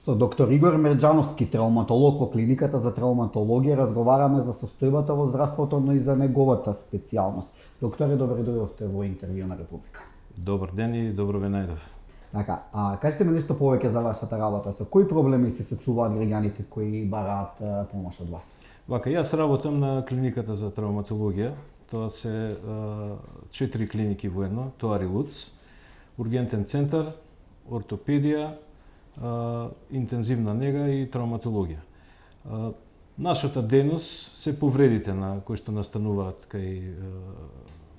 Со доктор Игор Мерџановски, травматолог во клиниката за травматологија, разговараме за состојбата во здравството, но и за неговата специјалност. Докторе, добре дојдовте во интервју на Република. Добар ден и добро ве најдов. Така, кажете ми нешто повеќе за вашата работа, со кои проблеми се сочуваат граѓаните кои бараат помош од вас? Вака, јас работам на клиниката за травматологија. Тоа се 4 клиники во едно, тоа Рилуц, ургентен центар, ортопедија, интензивна нега и травматологија. Нашата дејност се повредите на кои што настануваат кај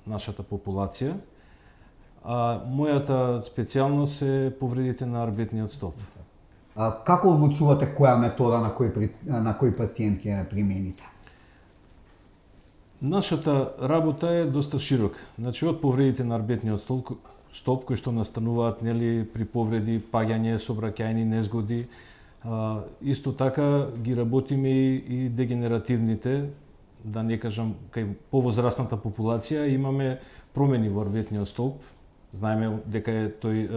нашата популација, а мојата специјалност е повредите на арбетниот столб. Како одлучувате која метода на кој пациент ќе примените? Нашата работа е доста широка. Значи, од повредите на арбетниот столб кои што настануваат при повреди, паѓање, сообраќајни незгоди, исто така ги работиме и дегенеративните, да не кажам кај повозрастната популација, имаме промени во арбетниот столб. Знаеме дека е тој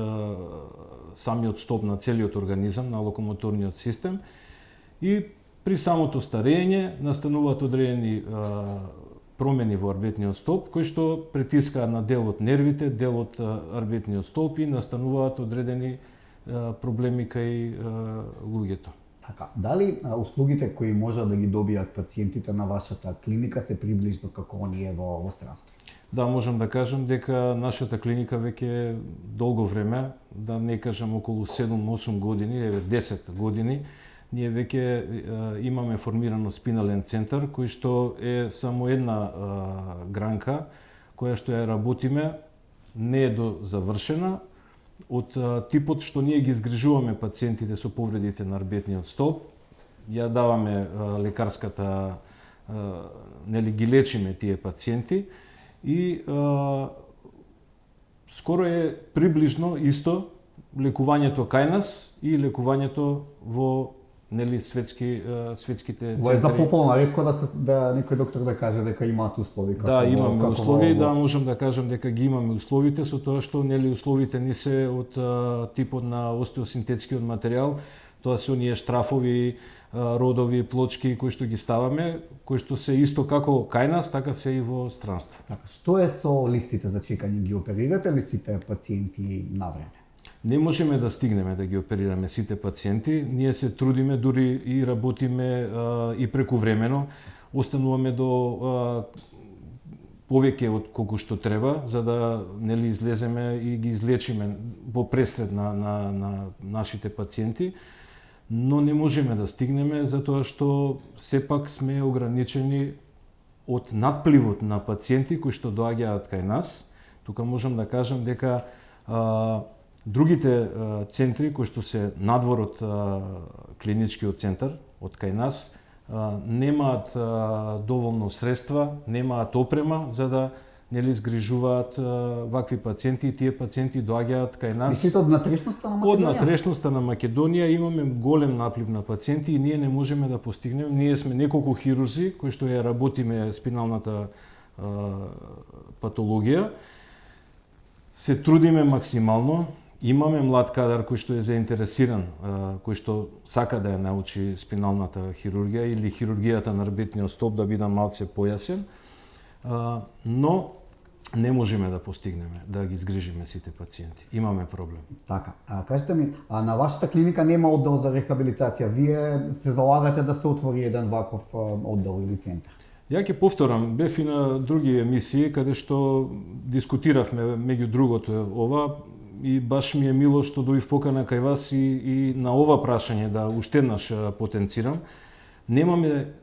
самиот столб на целиот организам, на локомоторниот систем, и при самото старење настануваат одредени промени во арбетниот столб, кои што притискаат на дел од нервите, дел од арбетниот столб и настануваат одредени проблеми кај луѓето. Така, дали услугите кои можат да ги добијат пациентите на вашата клиника се приближно како оние во странство? Да, можам да кажам дека нашата клиника веќе долго време, да не кажам околу 7-8 години, 10 години, ние веќе имаме формирано спинален центар, кој што е само една гранка, која што ја работиме, не е до завршена, од типот што ние ги изгрижуваме пациентите со повредите на арбетниот столб, ја даваме лекарската, ги лечиме тие пациенти и скоро е приближно исто лекувањето кај нас и лекувањето во светските центри. Во е за пополна ретко да некој доктор да каже дека имаат услови. Да, имаме услови, да, можам да кажам дека ги имаме условите, со тоа што условите не се од типот на остеосинтетскиот материјал, тоа се оние штрафови, родови, плочки кои што ги ставаме, кои што се исто како кај нас, така се и во странство. Така, што е со листите за чекање? Ги оперирате ли сите пациенти на време? Не можеме да стигнеме да ги оперираме сите пациенти. Ние се трудиме, дури и работиме и прекувремено. Остануваме до повеќе од колку што треба, за да излеземе и ги излечиме во пресред на нашите пациенти. Но не можеме да стигнеме затоа што сепак сме ограничени од надпливот на пациенти кои што доаѓаат кај нас. Тука можам да кажам дека другите центри кои што се надвор од клиничкиот центар, од кај нас, немаат доволно средства, немаат опрема за да изгрижуваат вакви пациенти, и тие пациенти доаѓаат кај нас. Мислите од натрешноста на Македонија? Од натрешноста на Македонија имаме голем наплив на пациенти и ние не можеме да постигнеме. Ние сме неколку хирурзи кои што ја работиме спиналната патологија. Се трудиме максимално. Имаме млад кадар кој што е заинтересиран, кој што сака да ја научи спиналната хирургија или хирургијата на арбетниот столб, да биде малце појасен, но не можеме да постигнеме да ги изгрижиме сите пациенти. Имаме проблем. Така, кажете ми, на вашата клиника нема оддел за рехабилитација. Вие се залагате да се отвори еден ваков оддел или центар? Ја ќе повторам, бев и на други емисии каде што дискутиравме меѓу другото ова, и баш ми е мило што дојдов покана кај вас и на ова прашање да уште еднаш потенцирам. Немаме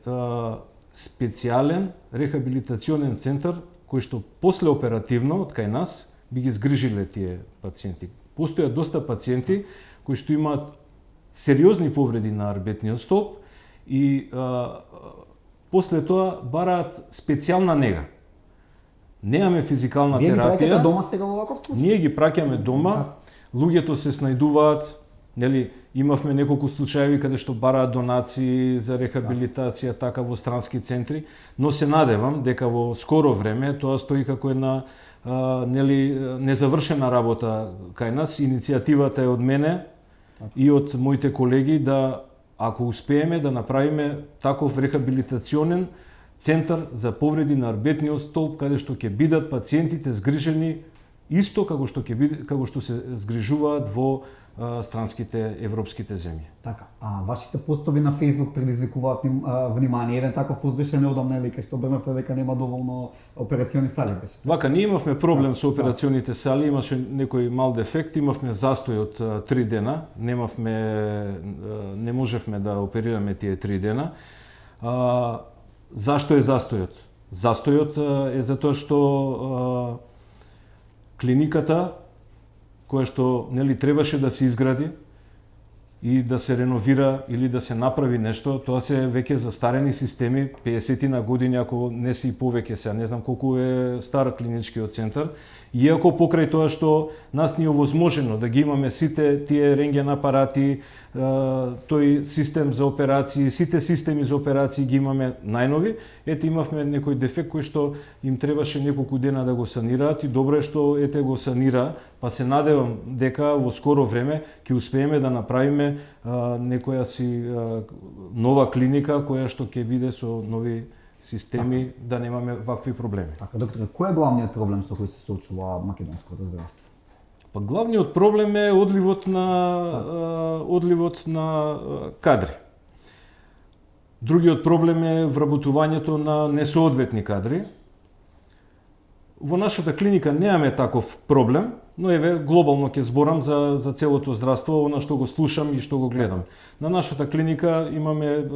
специјален рехабилитационен центар кој што после оперативно од кај нас би ги згрижиле тие пациенти. Постојат доста пациенти кои што имаат сериозни повреди на арбетниот столб и после тоа бараат специјална нега. Немаме физикална терапија. Вие ги праќате дома сега во ваков случај? Ние ги праќаме дома. Луѓето се снајдуваат, имавме неколку случаи каде што бараат донации за рехабилитација така во странски центри, но се надевам дека во скоро време тоа стои како една незавршена работа кај нас. Иницијативата е од мене, и од моите колеги да, ако успееме да направиме таков рехабилитационен центар за повреди на арбетниот столб, каде што ќе бидат пациентите згрижени исто како што се згрижуваат во странските европските земји. Така, а вашите постови на Facebook предизвикуваат внимание. Еден таков пост беше неодамна, кај што обрнавте дека нема доволно операциони сали беше. Вака, ние имавме проблем со операционите сали, имаше некој мал дефект, имавме застој од 3 дена, не можевме да оперираме тие 3 дена. Зашто е застојот? Застојот е затоа што клиниката која што требаше да се изгради и да се реновира или да се направи нешто, тоа се веќе застарени системи, 50 на години, ако не се и повеќе сега, не знам колку е стар клиничкиот центар. Иако покрај тоа што нас ни е овозможено да ги имаме сите тие рентген апарати, тој систем за операции, сите системи за операции ги имаме најнови, ете имавме некој дефект кој што им требаше неколку дена да го санираат и добро е што ете го санира, па се надевам дека во скоро време ќе успееме да направиме некоја си нова клиника која што ќе биде со нови системи, да немаме вакви проблеми. Така, докторе, кој е главниот проблем со кој се соочува македонското здравство? Па главниот проблем е одливот на кадри. Другиот проблем е вработувањето на несоодветни кадри. Во нашата клиника немаме таков проблем, но еве глобално ќе зборам за целото здравство, она што го слушам и што го гледам. На нашата клиника имаме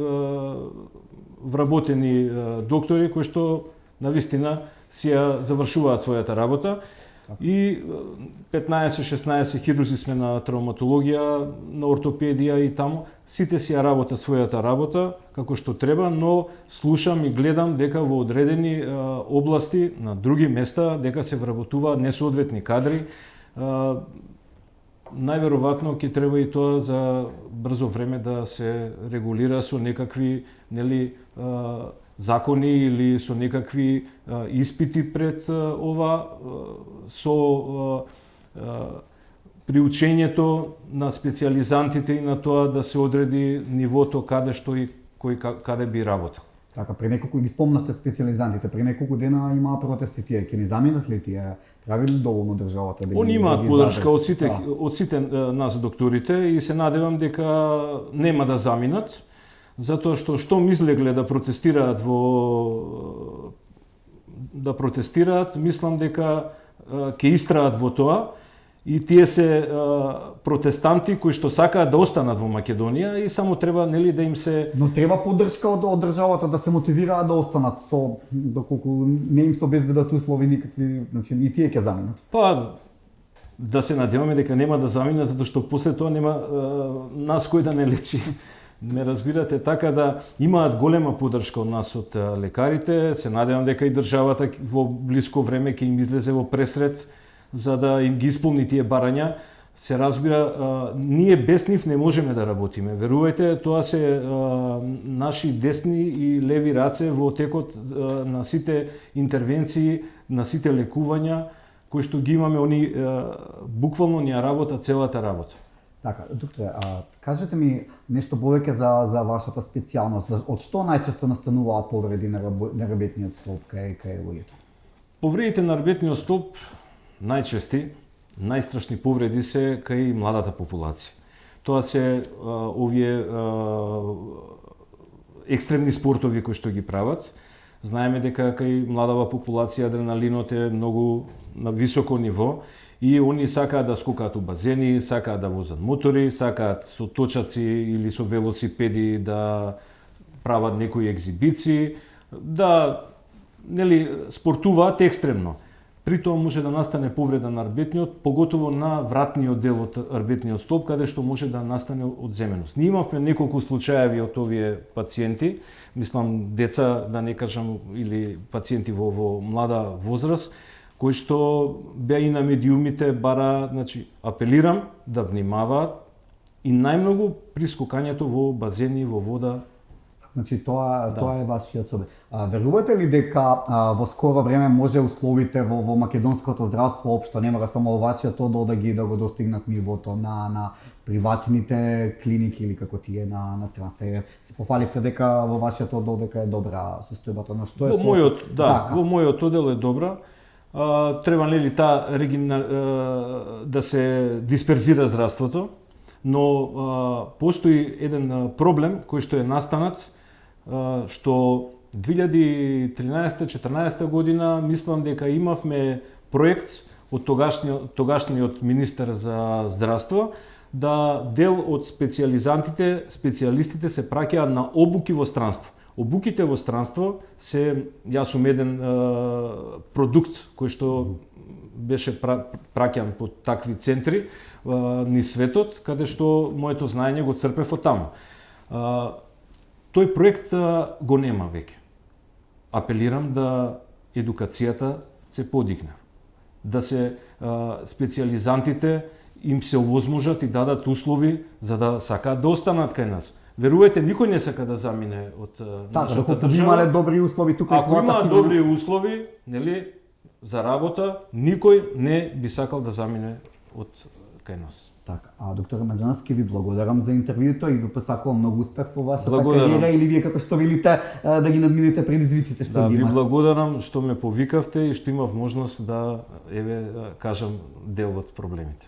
вработени доктори кои што навистина си ја завршуваат својата работа и 15-16 хирурзи сме на травматологија, на ортопедија и таму, сите си ја работат својата работа како што треба, но слушам и гледам дека во одредени области на други места дека се вработуваат несоодветни кадри. Најверојатно ќе треба и тоа за брзо време да се регулира со некакви закони или со некакви испити пред ова, со приучењето на специјализантите и на тоа да се одреди нивото каде што и каде би работел. Така, при неколку ги спомнахте специјализантите, при неколку дена имаа протести, тие ќе ни заменат ли тие? Прави ли доволно државата да ги Они имаат подршка од сите нас докторите и се надевам дека нема да заминат, затоа што излегле да протестираат, мислам дека ќе истраат во тоа и тие се протестанти кои што сакаат да останат во Македонија и само треба да им се... Но треба поддршка од државата да се мотивираат да останат доколку не им се обезбедат услови никакви, значи и тие ќе заминат. Па да се надеваме дека нема да заминат затоа што после тоа нема нас кој да не лечи. Не разбирате, така да имаат голема поддршка од нас од лекарите, се надевам дека и државата во блиско време ќе им излезе во пресред за да им ги исполни тие барања. Се разбира, ние без нив не можеме да работиме. Верувајте, тоа се наши десни и леви раце во текот на сите интервенции, на сите лекувања кои што ги имаме, они буквално ни ја работат целата работа. Така, докторе, кажете ми нешто повеќе за вашата специјалност. Од што најчесто настануваат повреди на арбетниот столб кај луѓето? Повредите на арбетниот столб најчести, најстрашни повреди се кај младата популација. Тоа се овие екстремни спортови кои што ги прават. Знаеме дека кај младава популација адреналинот е многу на високо ниво и они сакаат да скокаат у базени, сакаат да возат мотори, сакаат со точаци или со велосипеди да прават некои екзибиции, да спортуваат екстремно. При тоа може да настане повреда на арбетниот, поготово на вратниот дел од арбетниот столб, каде што може да настане одземеност. Ние имавме неколку случаеви од овие пациенти, мислам деца, да не кажам, или пациенти во млада возраст, кои што беа и на медиумите бара, значи апелирам да внимаваат и најмногу при скокањето во базени, во вода, Значи тоа е вашиот собет. Верувате ли дека во скоро време може условите во македонското здравство општо, не мора само во вашиот одел да го достигнат нивото на приватните клиники или како тие на странстве? Се пофаливте дека во вашиот одел дека е добра состојбата, но што е во мојот одел е добра. Треба нели да се дисперзира здравството, но постои еден проблем кој што е настанат, што 2013-14 година мислам дека имавме проект од тогашниот министер за здравство да дел од специјалистите се праќаат на обуки во странство. Обуките во странство јас сум еден продукт кој што беше праќан по такви центри низ светот, каде што моето знаење го црпев од таму. Тој проект го нема веќе. Апелирам да едукацијата се подигне, да се специјализантите им се овозможат и дадат услови за да сакаат да останат кај нас. Верувајте, никој не сака да замине од нашата држава. Имале добри услови тука. Ако има добри услови, нели, за работа, никој не би сакал да замине од кај нас. Така, доктор Маџански, ви благодарам за интервјуто и ви посакувам многу успех по вашата кариера или вие како што велите да ги надминете предизвиците што ги имате. Ви благодарам што ме повикавте и што имав можност да кажам дел од проблемите.